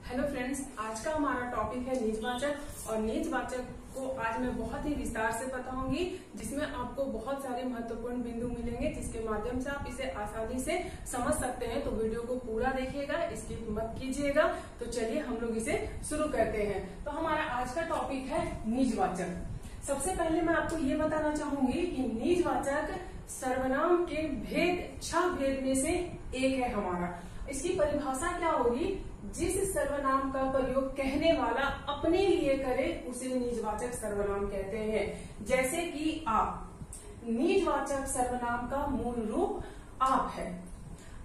Hello friends, आज का हमारा टॉपिक है निजवाचक। और निजवाचक को आज मैं बहुत ही विस्तार से बताऊंगी, जिसमें आपको बहुत सारे महत्वपूर्ण बिंदु मिलेंगे, जिसके माध्यम से आप इसे आसानी से समझ सकते हैं। तो वीडियो को पूरा देखिएगा, स्किप मत कीजिएगा। तो चलिए हम लोग इसे शुरू करते हैं। तो हमारा आज का टॉपिक है निजवाचक। सबसे पहले मैं आपको ये बताना चाहूंगी कि निजवाचक सर्वनाम के भेद 6 भेद में से एक है हमारा। इसकी परिभाषा क्या होगी? जिस सर्वनाम का प्रयोग कहने वाला अपने लिए करे उसे निजवाचक सर्वनाम कहते हैं। जैसे कि आप, निजवाचक सर्वनाम का मूल रूप आप है।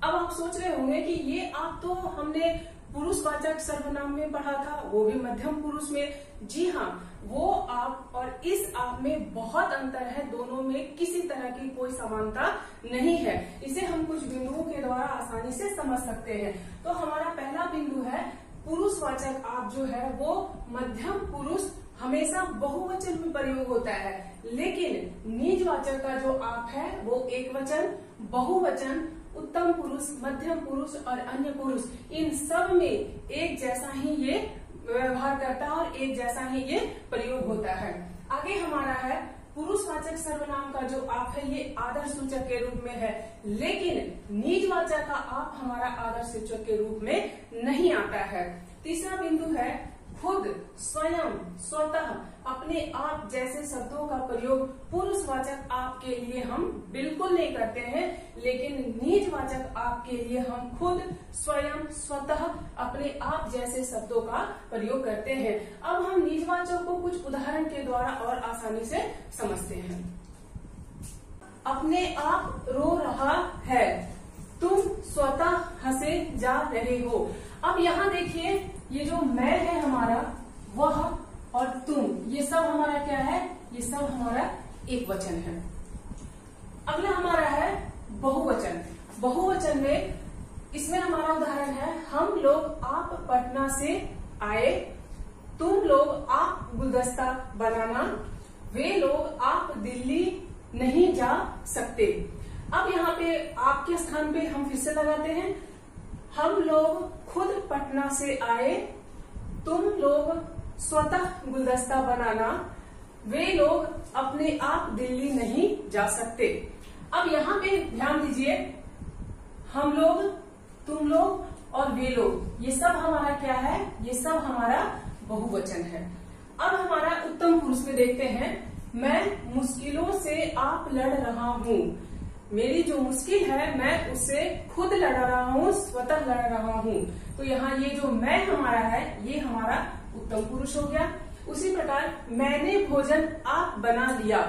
अब आप सोच रहे होंगे कि ये आप तो हमने पुरुषवाचक सर्वनाम में पढ़ा था, वो भी मध्यम पुरुष में। जी हाँ, वो आप और इस आप में बहुत अंतर है। दोनों में किसी तरह की कोई समानता नहीं है। इसे हम कुछ बिंदुओं के द्वारा आसानी से समझ सकते हैं। तो हमारा पहला बिंदु है, पुरुषवाचक आप जो है वो मध्यम पुरुष हमेशा बहुवचन में प्रयोग होता है, लेकिन निजवाचक का जो आप है वो एकवचन, बहुवचन, उत्तम पुरुष, मध्यम पुरुष और अन्य पुरुष, इन सब में एक जैसा ही ये व्यवहार करता है और एक जैसा ही ये प्रयोग होता है। आगे हमारा है, पुरुषवाचक सर्वनाम का जो आप है ये आदर्श सूचक के रूप में है, लेकिन निजवाचक का आप हमारा आदर्श सूचक के रूप में नहीं आता है। तीसरा बिंदु है, खुद, स्वयं, स्वतः, अपने आप जैसे शब्दों का प्रयोग पुरुषवाचक आप के लिए हम बिल्कुल नहीं करते हैं, लेकिन निजवाचक आप के लिए हम खुद, स्वयं, स्वतः, अपने आप जैसे शब्दों का प्रयोग करते हैं। अब हम निजवाचक को कुछ उदाहरण के द्वारा और आसानी से समझते हैं। अपने आप रो रहा है, तुम स्वतः हंसे जा रहे हो। अब यहाँ देखिए, ये जो मैं है हमारा, वह और तुम, ये सब हमारा क्या है? ये सब हमारा एक वचन है। अगला हमारा है बहुवचन। बहुवचन में इसमें हमारा उदाहरण है, हम लोग आप पटना से आए, तुम लोग आप गुलदस्ता बनाना, वे लोग आप दिल्ली नहीं जा सकते। अब यहाँ पे आपके स्थान पे हम फिर से लगाते हैं, हम लोग खुद पटना से आए, तुम लोग स्वतः गुलदस्ता बनाना, वे लोग अपने आप दिल्ली नहीं जा सकते। अब यहाँ पे ध्यान दीजिए, हम लोग, तुम लोग और वे लोग, ये सब हमारा क्या है? ये सब हमारा बहुवचन है। अब हमारा उत्तम पुरुष में देखते हैं, मैं मुश्किलों से आप लड़ रहा हूँ, मेरी जो मुश्किल है मैं उससे खुद लड़ रहा हूँ, स्वतः लड़ रहा हूँ। तो यहाँ ये जो मैं हमारा है ये हमारा उत्तम पुरुष हो गया। उसी प्रकार मैंने भोजन आप बना लिया,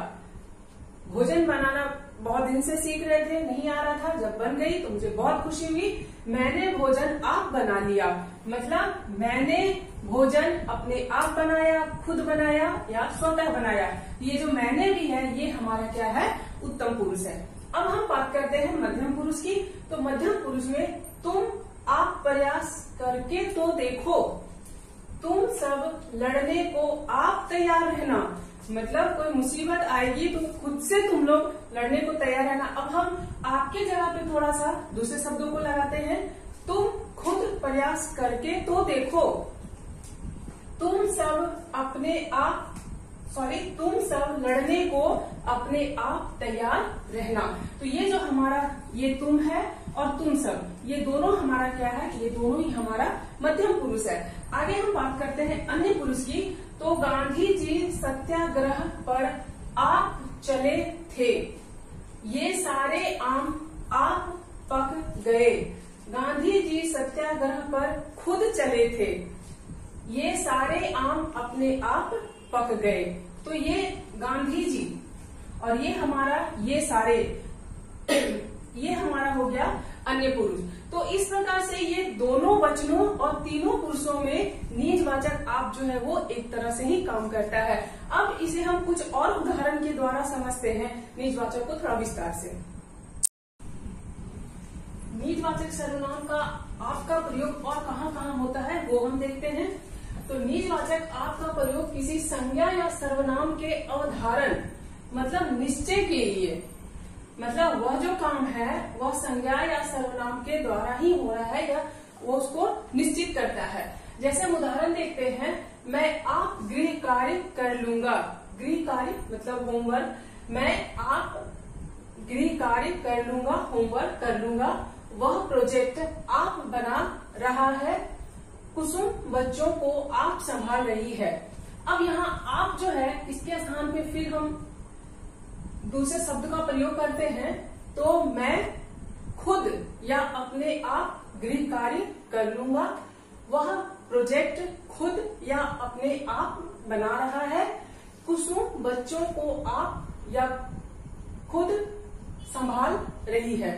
भोजन बनाना बहुत दिन से सीख रहे थे, नहीं आ रहा था, जब बन गई तो मुझे बहुत खुशी हुई। मैंने भोजन आप बना लिया, मतलब मैंने भोजन अपने आप बनाया, खुद बनाया या स्वतः बनाया। ये जो मैंने भी है ये हमारा क्या है? उत्तम पुरुष है। अब हम बात करते हैं मध्यम पुरुष की। तो मध्यम पुरुष में तुम आप प्रयास करके तो देखो, तुम सब लड़ने को आप तैयार रहना, मतलब कोई मुसीबत आएगी तो खुद से तुम लोग लड़ने को तैयार रहना। अब हम आपके जगह पे थोड़ा सा दूसरे शब्दों को लगाते हैं, तुम खुद प्रयास करके तो देखो, तुम सब अपने आप तुम सब लड़ने को अपने आप तैयार रहना। तो ये जो हमारा ये तुम है और तुम सब, ये दोनों हमारा क्या है? ये दोनों ही हमारा मध्यम पुरुष है। आगे हम बात करते हैं अन्य पुरुष की। तो गांधी जी सत्याग्रह पर आप चले थे, ये सारे आम आप पक गए। गांधी जी सत्याग्रह पर खुद चले थे, ये सारे आम अपने आप पक गए। तो ये गांधी जी और ये हमारा ये सारे ये हमारा हो गया अन्य पुरुष। तो इस प्रकार से ये दोनों वचनों और तीनों पुरुषों में निजवाचक आप जो है वो एक तरह से ही काम करता है। अब इसे हम कुछ और उदाहरण के द्वारा समझते हैं निजवाचक को थोड़ा विस्तार से। निजवाचक सर्वनाम का आपका प्रयोग और कहाँ होता है वो हम देखते हैं। तो निजवाचक आप का प्रयोग किसी संज्ञा या सर्वनाम के अवधारण मतलब निश्चय के लिए, मतलब वह जो काम है वह संज्ञा या सर्वनाम के द्वारा ही हो रहा है या वो उसको निश्चित करता है। जैसे हम उदाहरण देखते हैं, मैं आप गृह कार्य कर लूंगा। गृह कार्य मतलब होमवर्क। मैं आप गृह कार्य कर लूंगा, होमवर्क कर लूंगा। वह प्रोजेक्ट आप बना रहा है। कुसुम बच्चों को आप संभाल रही है। अब यहाँ आप जो है इसके स्थान पे फिर हम दूसरे शब्द का प्रयोग करते हैं, तो मैं खुद या अपने आप गृह कार्य कर लूंगा। वह प्रोजेक्ट खुद या अपने आप बना रहा है। कुसुम बच्चों को आप या खुद संभाल रही है।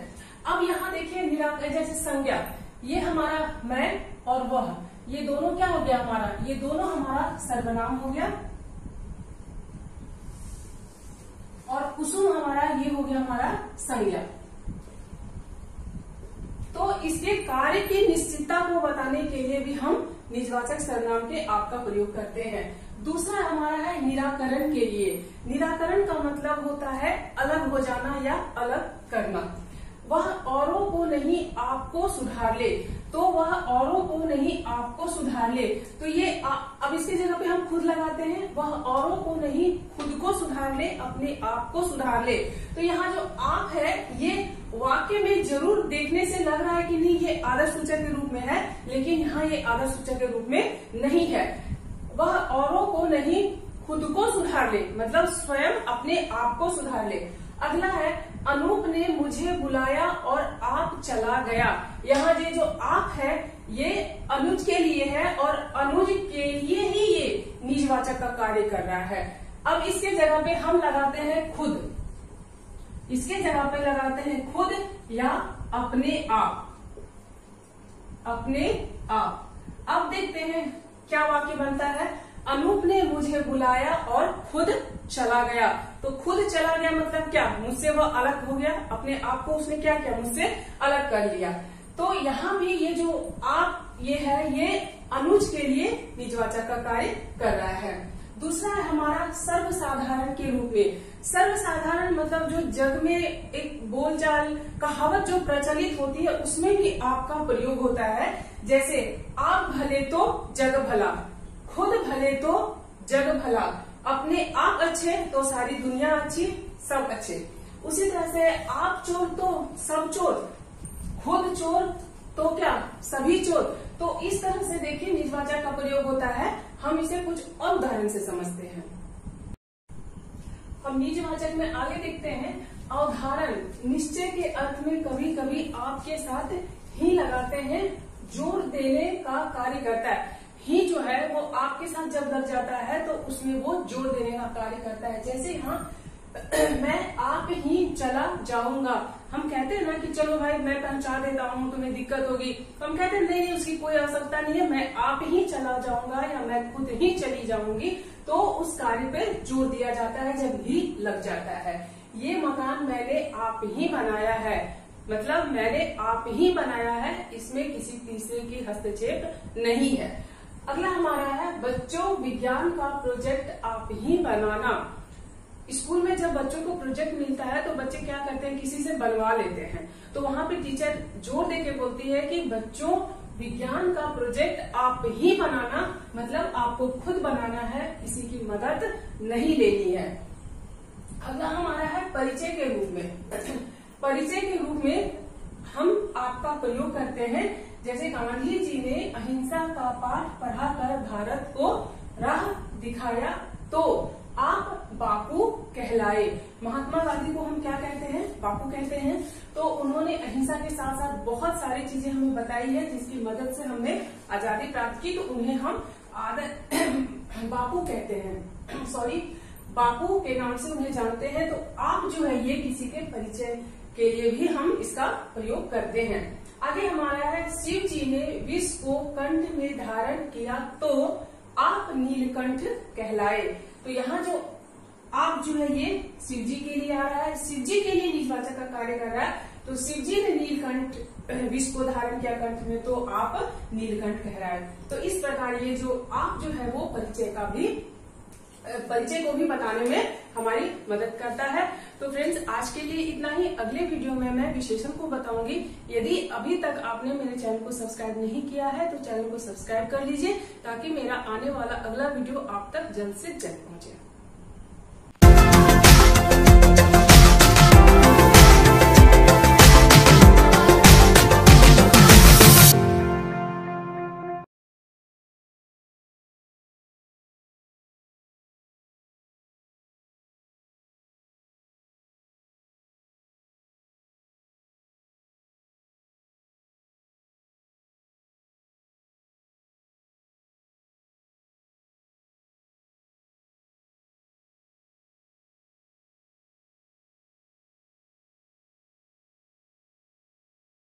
अब यहाँ देखिए निराकरण, जैसे संज्ञा, ये हमारा मैं और वह, ये दोनों क्या हो गया हमारा, ये दोनों हमारा सर्वनाम हो गया, और कुसुम हमारा ये हो गया हमारा संज्ञा। तो इसके कार्य की निश्चितता को बताने के लिए भी हम निजवाचक सर्वनाम के आप का प्रयोग करते हैं। दूसरा हमारा है निराकरण के लिए। निराकरण का मतलब होता है अलग हो जाना या अलग करना। वह औरों को नहीं आपको सुधार ले, तो वह औरों को नहीं आपको सुधार ले, तो ये अब इसकी जगह पे हम खुद लगाते हैं। वह औरों को नहीं खुद को सुधार ले, अपने आप को सुधार ले। तो यहाँ जो आप है ये वाक्य में जरूर देखने से लग रहा है कि नहीं ये आदर्श सूचक के रूप में है, लेकिन यहाँ ये आदर्श सूचक के रूप में नहीं है। वह औरों को नहीं खुद को सुधार ले, मतलब स्वयं अपने आप को सुधार ले। अगला है अनूप ने मुझे बुलाया और आप चला गया। यहाँ ये जो आप है ये अनुज के लिए है और अनुज के लिए ही ये निजवाचक का कार्य कर रहा है। अब इसके जगह पे हम लगाते हैं खुद, इसके जगह पे लगाते हैं खुद या अपने आप, अपने आप। अब देखते हैं क्या वाक्य बनता है। अनूप ने मुझे बुलाया और खुद चला गया। तो खुद चला गया मतलब क्या, मुझसे वह अलग हो गया, अपने आप को उसने क्या किया, मुझसे अलग कर लिया। तो यहाँ भी ये जो आप ये है ये अनुज के लिए निजवाचक का कार्य कर रहा है। दूसरा है हमारा सर्वसाधारण के रूप में। सर्वसाधारण मतलब जो जग में एक बोलचाल कहावत जो प्रचलित होती है उसमें भी आपका प्रयोग होता है। जैसे आप भले तो जग भला, खुद भले तो जग भला, अपने आप अच्छे तो सारी दुनिया अच्छी, सब अच्छे। उसी तरह से आप चोर तो सब चोर, खुद चोर तो क्या सभी चोर। तो इस तरह से देखिए निजवाचक का प्रयोग होता है। हम इसे कुछ और उदाहरण से समझते हैं। हम निजवाचक में आगे देखते हैं अवधारण। निश्चय के अर्थ में कभी कभी आपके साथ ही लगाते हैं, जोर देने का कार्य करता है। ही जो है वो आपके साथ जब लग जाता है तो उसमें वो जोर देने का कार्य करता है। जैसे यहाँ मैं आप ही चला जाऊंगा, हम कहते हैं ना कि चलो भाई मैं पहुंचा देता हूँ, तुम्हें दिक्कत होगी, हम कहते हैं नहीं उसकी कोई आवश्यकता नहीं है, मैं आप ही चला जाऊंगा या मैं खुद ही चली जाऊंगी। तो उस कार्य पे जोर दिया जाता है जब ही लग जाता है। ये मकान मैंने आप ही बनाया है, मतलब मैंने आप ही बनाया है, इसमें किसी तीसरे की हस्तक्षेप नहीं है। अगला हमारा है बच्चों विज्ञान का प्रोजेक्ट आप ही बनाना। स्कूल में जब बच्चों को प्रोजेक्ट मिलता है तो बच्चे क्या करते हैं, किसी से बनवा लेते हैं। तो वहाँ पे टीचर जोर देके बोलती है कि बच्चों विज्ञान का प्रोजेक्ट आप ही बनाना, मतलब आपको खुद बनाना है, किसी की मदद नहीं लेनी है। अगला हमारा है परिचय के रूप में। परिचय के रूप में हम आपका प्रयोग करते हैं। जैसे गांधी जी ने अहिंसा का पाठ पढ़ाकर भारत को राह दिखाया तो आप बापू कहलाए। महात्मा गांधी को हम क्या कहते हैं, बापू कहते हैं। तो उन्होंने अहिंसा के साथ साथ बहुत सारी चीजें हमें बताई है जिसकी मदद से हमने आजादी प्राप्त की, तो उन्हें हम बापू कहते हैं, सॉरी बापू के नाम से उन्हें जानते हैं। तो आप जो है ये किसी के परिचय के लिए भी हम इसका प्रयोग करते हैं। आगे हमारा है शिव जी ने विष को कंठ में धारण किया तो आप नीलकंठ कहलाए। तो यहाँ जो आप जो है ये शिव जी के लिए आ रहा है, शिव जी के लिए निजवाचक का कार्य कर रहा है। तो शिव जी ने नीलकंठ विष को धारण किया कंठ में तो आप नीलकंठ कहलाए। तो इस प्रकार ये जो आप जो है वो परिचय का भी परिचय को भी बताने में हमारी मदद करता है। तो फ्रेंड्स, आज के लिए इतना ही। अगले वीडियो में मैं विशेषण को बताऊंगी। यदि अभी तक आपने मेरे चैनल को सब्सक्राइब नहीं किया है तो चैनल को सब्सक्राइब कर लीजिए, ताकि मेरा आने वाला अगला वीडियो आप तक जल्द से जल्द पहुंचे।